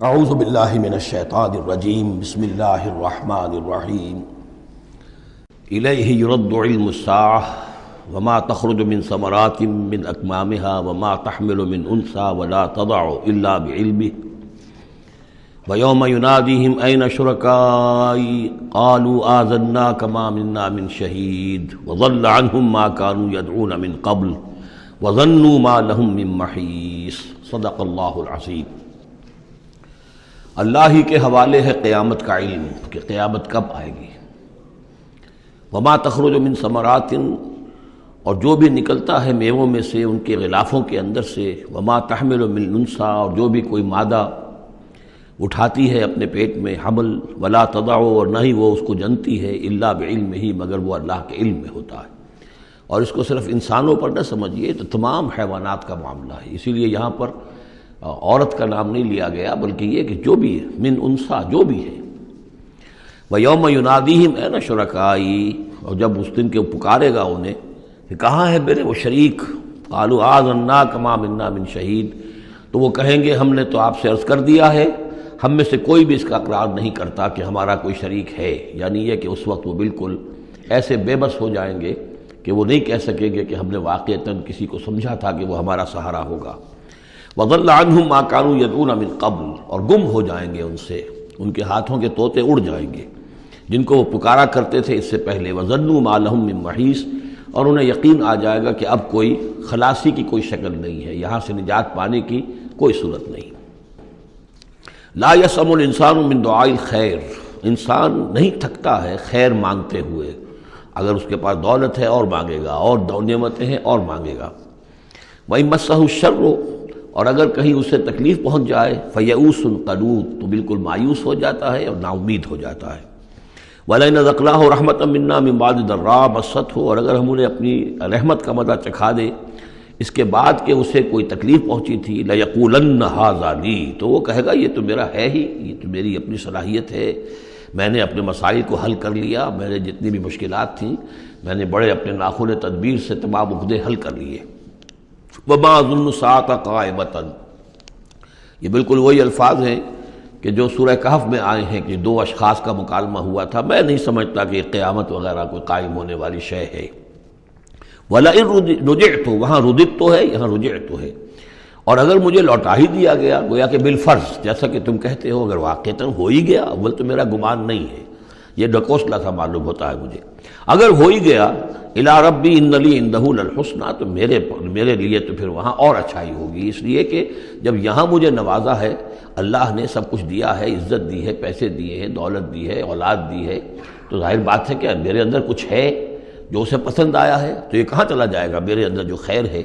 اعوذ باللہ من الشیطان الرجیم بسم اللہ الرحمن الرحیم الیہ یرد علم الساعة وما تخرج من ثمرات من اکمامها وما تحمل من انثى ولا تضع الا بعلمه ویوم ینادیہم این شرکائی قالوا آذناک ما منا من شہید وضل عنہم ما كانوا يدعون من قبل وظنوا ما لهم من محیص صدق اللہ العظیم۔ اللہ ہی کے حوالے ہے قیامت کا علم کہ قیامت کب آئے گی۔ وما تخرج من ثمرات، اور جو بھی نکلتا ہے میووں میں سے ان کے غلافوں کے اندر سے، وما تحمل من انثى، اور جو بھی کوئی مادہ اٹھاتی ہے اپنے پیٹ میں حمل، ولا تضع، اور نہ ہی وہ اس کو جنتی ہے، الا بعلمہ، مگر وہ اللہ کے علم میں ہوتا ہے۔ اور اس کو صرف انسانوں پر نہ سمجھیے، تو تمام حیوانات کا معاملہ ہے۔ اسی لیے یہاں پر عورت کا نام نہیں لیا گیا، بلکہ یہ کہ جو بھی ہے، من انثیٰ، جو بھی ہے۔ وَيَوْمَ يُنَادِيهِمْ أَيْنَ شُرَكَائِي، اور جب اس دن کے پکارے گا انہیں کہ کہاں ہے میرے وہ شریک، قَالُوا آذَنَّاكَ مَا مِنَّا مِن شَهِيدٍ، تو وہ کہیں گے ہم نے تو آپ سے عرض کر دیا ہے، ہم میں سے کوئی بھی اس کا اقرار نہیں کرتا کہ ہمارا کوئی شریک ہے۔ یعنی یہ کہ اس وقت وہ بالکل ایسے بے بس ہو جائیں گے کہ وہ نہیں کہہ سکیں گے کہ ہم نے واقعتاً کسی کو سمجھا تھا کہ وہ ہمارا سہارا ہوگا۔ وَضَلَّ عَنْهُمْ مَا كَانُوا يَدْعُونَ مِن قَبْلُ، اور گم ہو جائیں گے ان سے، ان کے ہاتھوں کے طوطے اڑ جائیں گے جن کو وہ پکارا کرتے تھے اس سے پہلے۔ وَظَنُّوا مَا لَهُم مِّن مَّحِيصٍ، اور انہیں یقین آ جائے گا کہ اب کوئی خلاصی کی کوئی شکل نہیں ہے، یہاں سے نجات پانے کی کوئی صورت نہیں۔ لا يسأم الانسان من دعاء الخیر، انسان نہیں تھکتا ہے خیر مانگتے ہوئے، اگر اس کے پاس دولت ہے اور مانگے گا، اور نعمتیں ہیں اور مانگے گا۔ وَإِن مَّسَّهُ الشَّرُّ، اور اگر کہیں اسے تکلیف پہنچ جائے، فَيَئُوسٌ قَنُوطٌ، تو بالکل مایوس ہو جاتا ہے اور نا امید ہو جاتا ہے۔ وَلَئِنْ أَذَقْنَاهُ رَحْمَةً مِنَّا مِن بَعْدِ ضَرَّاءَ مَسَّتْهُ، اور اگر ہم انہیں اپنی رحمت کا مزہ چکھا دے اس کے بعد کہ اسے کوئی تکلیف پہنچی تھی، لَيَقُولَنَّ هَٰذَا لِي، تو وہ کہے گا یہ تو میرا ہے ہی، یہ تو میری اپنی صلاحیت ہے، میں نے اپنے مسائل کو حل کر لیا، میرے جتنی بھی مشکلات تھیں میں نے بڑے اپنے ناخن تدبیر سے تمام عقدے حل کر لیے۔ وَمَا أَظُنُّ السَّاعَةَ قَائِمَةً، یہ بالکل وہی الفاظ ہیں کہ جو سورہ کہف میں آئے ہیں کہ دو اشخاص کا مکالمہ ہوا تھا، میں نہیں سمجھتا کہ قیامت وغیرہ کوئی قائم ہونے والی شے ہے۔ وَلَئِن رُجِعْتُ، وہاں رُدِدْتُ تو ہے، یہاں رُجِعْتُ ہے، اور اگر مجھے لوٹا ہی دیا گیا، گویا کہ بالفرض جیسا کہ تم کہتے ہو، اگر واقعتاً ہو ہی گیا، اول تو میرا گمان نہیں ہے، یہ ڈکوسلا تھا معلوم ہوتا ہے مجھے، اگر ہو ہی گیا، اِلیٰ رَبِّی إِنَّ لِی عِندَهُ لَلْحُسْنَىٰ، تو میرے لیے تو پھر وہاں اور اچھائی ہوگی، اس لیے کہ جب یہاں مجھے نوازا ہے، اللہ نے سب کچھ دیا ہے، عزت دی ہے، پیسے دیے ہیں، دولت دی ہے، اولاد دی ہے، تو ظاہر بات ہے کہ میرے اندر کچھ ہے جو اسے پسند آیا ہے، تو یہ کہاں چلا جائے گا؟ میرے اندر جو خیر ہے،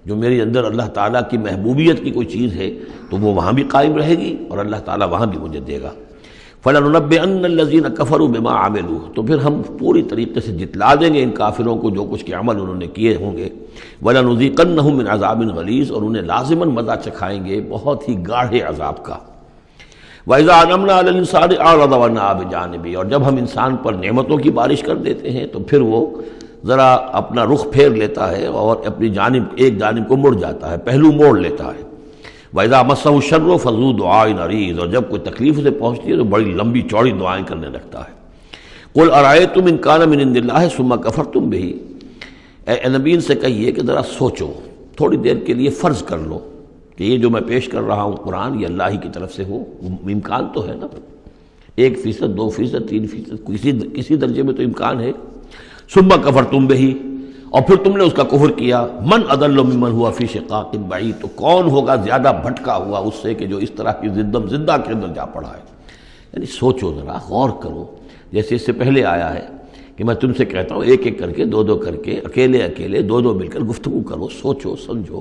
جو میرے اندر اللہ تعالیٰ کی محبوبیت کی کوئی چیز ہے، تو وہ وہاں بھی قائم رہے گی اور اللہ تعالیٰ وہاں بھی مجھے دے گا۔ فَلَنُنَبِّئَنَّ الَّذِينَ كَفَرُوا بِمَا عَمِلُوا، تو پھر ہم پوری طریقے سے جتلا دیں گے ان کافروں کو جو کچھ کے عمل انہوں نے کیے ہوں گے۔ وَلَنُذِيقَنَّهُم مِّنْ عَذَابٍ غَلِيظٍ، اور انہیں لازماً مزہ چکھائیں گے بہت ہی گاڑھے عذاب کا۔ وَإِذَا أَنْعَمْنَا عَلَى الْإِنسَانِ أَعْرَضَ وَنَأَىٰ بِجَانِبِهِ، اور جب ہم انسان پر نعمتوں کی بارش کر دیتے ہیں تو پھر وہ ذرا اپنا رخ پھیر لیتا ہے اور اپنی جانب ایک جانب کو مڑ جاتا ہے، پہلو موڑ لیتا ہے۔ وَإِذَا مَسَّهُ الشَّرُّ فَذُو دُعَاءٍ عَرِيضٍ، اور جب کوئی تکلیف اسے پہنچتی ہے تو بڑی لمبی چوڑی دعائیں کرنے لگتا ہے۔ قُلْ أَرَأَيْتُمْ إِنْ كَانَ مِنْ عِنْدِ اللَّهِ ثُمَّ كَفَرْتُمْ بِهِ، اے نبی ان سے کہیے کہ ذرا سوچو، تھوڑی دیر کے لیے فرض کر لو کہ یہ جو میں پیش کر رہا ہوں قرآن یہ اللہ ہی کی طرف سے ہو، امکان تو ہے نا، 1%، 2%، 3%، کسی درجے میں تو امکان ہے۔ ثُمَّ كَفَرْتُمْ بِهِ، اور پھر تم نے اس کا کفر کیا، من اضل ممن هو فی شقاق بعید، تو کون ہوگا زیادہ بھٹکا ہوا اس سے کہ جو اس طرح کی زندہ کے اندر جا پڑا ہے۔ یعنی سوچو ذرا، غور کرو، جیسے اس سے پہلے آیا ہے کہ میں تم سے کہتا ہوں ایک ایک کر کے، دو کر کے، اکیلے دو مل کر گفتگو کرو، سوچو سمجھو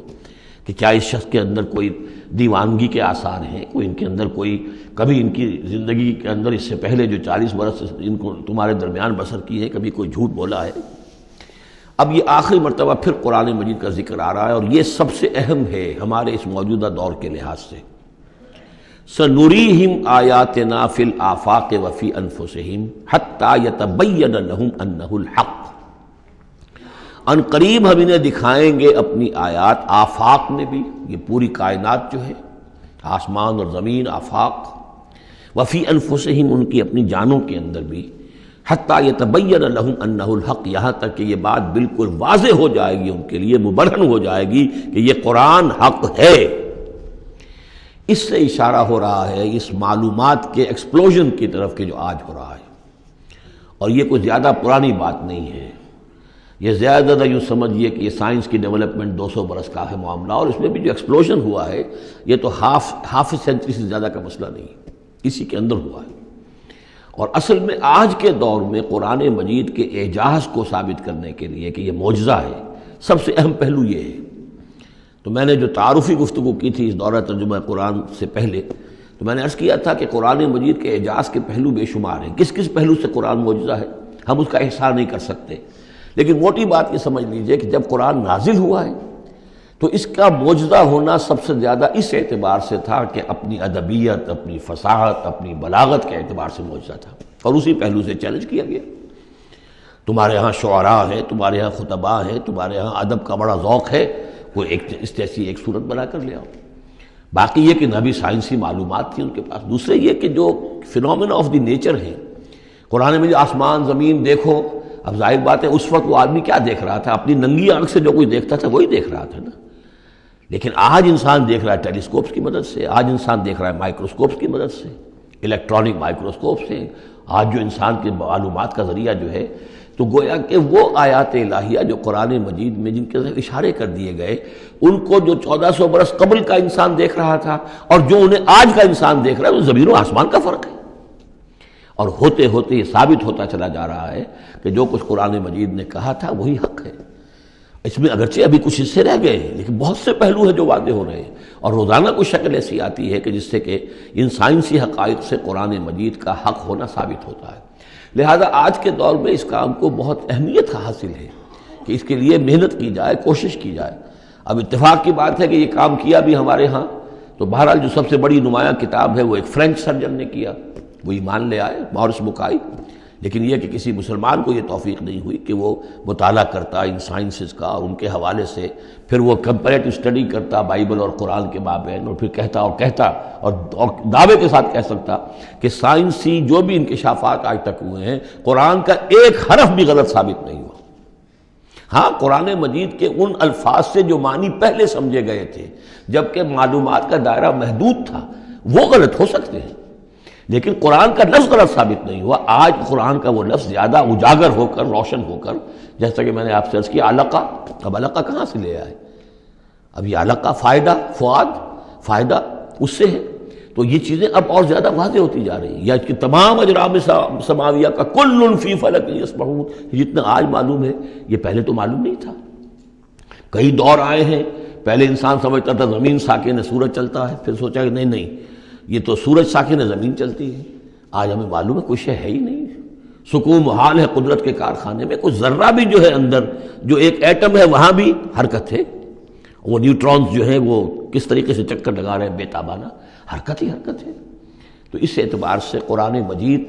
کہ کیا اس شخص کے اندر کوئی دیوانگی کے آثار ہیں، کوئی ان کے اندر کوئی کبھی ان کی زندگی کے اندر اس سے پہلے جو 40 برس ان کو تمہارے درمیان بسر کی ہے کبھی کوئی جھوٹ بولا ہے۔ اب یہ آخری مرتبہ پھر قرآن مجید کا ذکر آ رہا ہے، اور یہ سب سے اہم ہے ہمارے اس موجودہ دور کے لحاظ سے۔ سَنُرِيهِمْ آيَاتِنَا فِي الْآفَاقِ وَفِي أَنفُسِهِمْ حَتَّى يَتَبَيَّنَ لَهُمْ أَنَّهُ الْحَقُّ، ان قریب ہم انہیں دکھائیں گے اپنی آیات، آفاق میں بھی، یہ پوری کائنات جو ہے، آسمان اور زمین، آفاق، وفی انفسہم، ان کی اپنی جانوں کے اندر بھی، حتی یتبین لہم انہ الحق، یہاں تک کہ یہ بات بالکل واضح ہو جائے گی ان کے لیے، مبرہن ہو جائے گی کہ یہ قرآن حق ہے۔ اس سے اشارہ ہو رہا ہے اس معلومات کے ایکسپلوژن کی طرف کہ جو آج ہو رہا ہے، اور یہ کوئی زیادہ پرانی بات نہیں ہے، یہ زیادہ یوں سمجھیے کہ یہ سائنس کی ڈیولپمنٹ 200 برس کا ہے معاملہ، اور اس میں بھی جو ایکسپلوژن ہوا ہے یہ تو ہاف سینچری سے زیادہ کا مسئلہ نہیں، اسی کے اندر ہوا ہے۔ اور اصل میں آج کے دور میں قرآن مجید کے اعجاز کو ثابت کرنے کے لیے کہ یہ معجزہ ہے، سب سے اہم پہلو یہ ہے۔ تو میں نے جو تعارفی گفتگو کی تھی اس دورہ ترجمہ قرآن سے پہلے، تو میں نے عرض کیا تھا کہ قرآن مجید کے اعجاز کے پہلو بے شمار ہیں، کس کس پہلو سے قرآن معجزہ ہے ہم اس کا احصار نہیں کر سکتے، لیکن موٹی بات یہ سمجھ لیجئے کہ جب قرآن نازل ہوا ہے تو اس کا معجزہ ہونا سب سے زیادہ اس اعتبار سے تھا کہ اپنی ادبیت، اپنی فصاحت، اپنی بلاغت کے اعتبار سے معجزہ تھا، اور اسی پہلو سے چیلنج کیا گیا۔ تمہارے ہاں شعراء ہیں، تمہارے ہاں خطباء ہیں، تمہارے ہاں ادب کا بڑا ذوق ہے، کوئی اس جیسی ایک صورت بنا کر لے آؤ۔ باقی یہ کہ نہ بھی سائنسی معلومات تھی ان کے پاس، دوسرے یہ کہ جو فینومینا آف دی نیچر ہیں قرآن میں، جو آسمان زمین دیکھو، اب ظاہر بات ہے اس وقت وہ آدمی کیا دیکھ رہا تھا؟ اپنی ننگی آنکھ سے جو کوئی دیکھتا تھا وہی دیکھ رہا تھا نا، لیکن آج انسان دیکھ رہا ہے ٹیلیسکوپس کی مدد سے، آج انسان دیکھ رہا ہے مائکروسکوپس کی مدد سے، الیکٹرانک مائکروسکوپ سے، آج جو انسان کے معلومات کا ذریعہ جو ہے، تو گویا کہ وہ آیات الہیہ جو قرآن مجید میں جن کے طرف اشارے کر دیے گئے، ان کو جو 1400 برس قبل کا انسان دیکھ رہا تھا اور جو انہیں آج کا انسان دیکھ رہا ہے، وہ زمین و آسمان کا فرق ہے۔ اور ہوتے ہوتے یہ ثابت ہوتا چلا جا رہا ہے کہ جو کچھ قرآن مجید نے کہا تھا وہی حق ہے۔ اس میں اگرچہ ابھی کچھ حصے رہ گئے ہیں، لیکن بہت سے پہلو ہیں جو واضح ہو رہے ہیں، اور روزانہ کوئی شکل ایسی آتی ہے کہ جس سے کہ ان سائنسی حقائق سے قرآن مجید کا حق ہونا ثابت ہوتا ہے۔ لہذا آج کے دور میں اس کام کو بہت اہمیت حاصل ہے کہ اس کے لیے محنت کی جائے، کوشش کی جائے۔ اب اتفاق کی بات ہے کہ یہ کام کیا بھی ہمارے ہاں، تو بہرحال جو سب سے بڑی نمایاں کتاب ہے وہ ایک فرینچ سرجن نے کیا، وہ ایمان لے آئے، مورس بکائی، لیکن یہ کہ کسی مسلمان کو یہ توفیق نہیں ہوئی کہ وہ مطالعہ کرتا ان سائنسز کا اور ان کے حوالے سے پھر وہ کمپیریٹو اسٹڈی کرتا بائبل اور قرآن کے مابین، اور پھر کہتا اور دعوے کے ساتھ کہہ سکتا کہ سائنسی جو بھی انکشافات آج تک ہوئے ہیں قرآن کا ایک حرف بھی غلط ثابت نہیں ہوا۔ ہاں، قرآن مجید کے ان الفاظ سے جو معنی پہلے سمجھے گئے تھے جبکہ معلومات کا دائرہ محدود تھا وہ غلط ہو سکتے ہیں، لیکن قرآن کا لفظ غلط ثابت نہیں ہوا۔ آج قرآن کا وہ لفظ زیادہ اجاگر ہو کر، روشن ہو کر، جیسا کہ میں نے آپ سے عرض کیا علقہ، اب علقہ کہاں سے لے آئے؟ اب یہ علقہ فائدہ، فؤاد، فائدہ اس سے ہے، تو یہ چیزیں اب اور زیادہ واضح ہوتی جا رہی ہیں۔ یا کہ تمام اجرام سماویہ کا کل فی فلک یسبحون، جتنا آج معلوم ہے یہ پہلے تو معلوم نہیں تھا۔ کئی دور آئے ہیں، پہلے انسان سمجھتا تھا زمین ساکن ہے، سورج چلتا ہے، پھر سوچا کہ نہیں یہ تو سورج ساکن ہے، زمین چلتی ہے۔ آج ہمیں معلوم ہے کوئی شے ہے ہی نہیں، سکون محال ہے قدرت کے کارخانے میں، کوئی ذرہ بھی جو ہے اندر، جو ایک ایٹم ہے وہاں بھی حرکت ہے، وہ نیوٹرونز جو ہیں وہ کس طریقے سے چکر لگا رہے ہیں بے تابانہ، حرکت ہی حرکت ہے۔ تو اس اعتبار سے قرآن مجید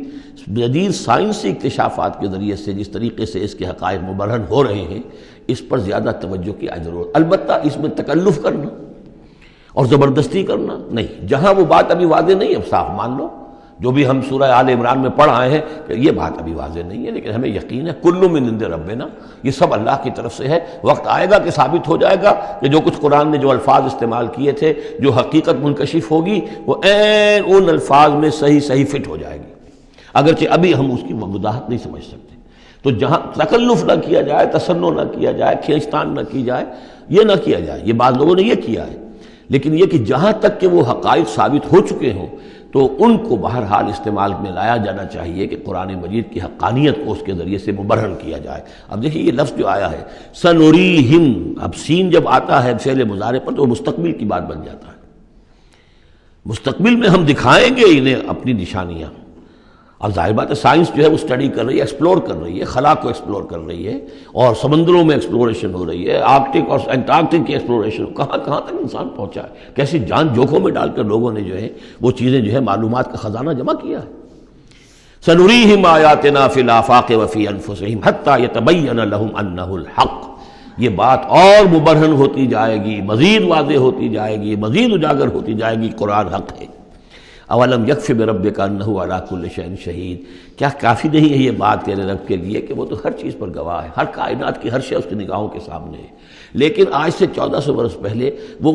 جدید سائنسی اکتشافات کے ذریعے سے جس طریقے سے اس کے حقائق مبرہن ہو رہے ہیں، اس پر زیادہ توجہ کی ضرورت۔ البتہ اس میں تکلف کرنا اور زبردستی کرنا نہیں، جہاں وہ بات ابھی واضح نہیں، اب صاف مان لو، جو بھی ہم سورہ آل عمران میں پڑھ آئے ہیں کہ یہ بات ابھی واضح نہیں ہے، لیکن ہمیں یقین ہے کل من عند ربنا، یہ سب اللہ کی طرف سے ہے۔ وقت آئے گا کہ ثابت ہو جائے گا کہ جو کچھ قرآن نے جو الفاظ استعمال کیے تھے، جو حقیقت منکشف ہوگی، وہ عین ان الفاظ میں صحیح فٹ ہو جائے گی، اگرچہ ابھی ہم اس کی وضاحت نہیں سمجھ سکتے۔ تو جہاں تکلف نہ کیا جائے، تصنع نہ کیا جائے، کھینچتان نہ کی جائے، یہ نہ کیا جائے، یہ بعض لوگوں نے یہ کیا ہے، لیکن یہ کہ جہاں تک کہ وہ حقائق ثابت ہو چکے ہوں تو ان کو بہرحال استعمال میں لایا جانا چاہیے کہ قرآن مجید کی حقانیت کو اس کے ذریعے سے مبرہن کیا جائے۔ اب دیکھیے یہ لفظ جو آیا ہے سنوریہم، اب سین جب آتا ہے فعل مضارع پر تو مستقبل کی بات بن جاتا ہے، مستقبل میں ہم دکھائیں گے انہیں اپنی نشانیاں۔ اب ظاہر بات ہے سائنس جو ہے وہ اسٹڈی کر رہی ہے، ایکسپلور کر رہی ہے، خلا کو ایکسپلور کر رہی ہے، اور سمندروں میں ایکسپلوریشن ہو رہی ہے، آرکٹک اور انٹارکٹک کی ایکسپلوریشن، کہاں تک انسان پہنچا ہے، کیسی جان جوکھوں میں ڈال کر لوگوں نے جو ہے وہ چیزیں جو ہے معلومات کا خزانہ جمع کیا ہے۔ سنریہم آیاتنا فی الآفاق وفی انفسہم حتی یتبین لہم انہ الحق، یہ بات اور مبرہن ہوتی جائے گی، مزید واضح ہوتی جائے گی، مزید اجاگر ہوتی جائے گی، قرآن حق ہے۔ اولم یکف بربک انہ علی کل شیء شہید، کیا کافی نہیں ہے یہ بات تیرے رب کے لیے کہ وہ تو ہر چیز پر گواہ ہے، ہر کائنات کی ہر شے اس کی نگاہوں کے سامنے ہے۔ لیکن آج سے 1400 برس پہلے وہ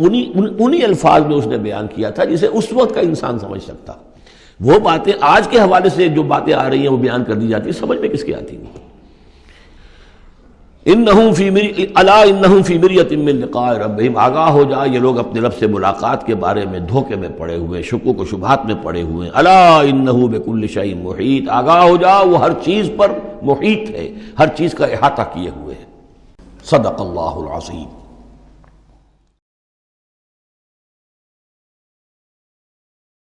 انہی الفاظ میں اس نے بیان کیا تھا جسے اس وقت کا انسان سمجھ سکتا۔ وہ باتیں آج کے حوالے سے جو باتیں آ رہی ہیں وہ بیان کر دی جاتی ہیں، سمجھ میں کس کی آتی نہیں۔ انہم فی مریۃ من لقاء ربہم، آگاہ ہو جا یہ لوگ اپنے رب سے ملاقات کے بارے میں دھوکے میں پڑے ہوئے، شکوک و شبہات میں پڑے ہوئے۔ الا انہ بکل شیء محیط، آگاہ ہو جا وہ ہر چیز پر محیط ہے، ہر چیز کا احاطہ کیے ہوئے ہے۔ صدق اللہ العظیم۔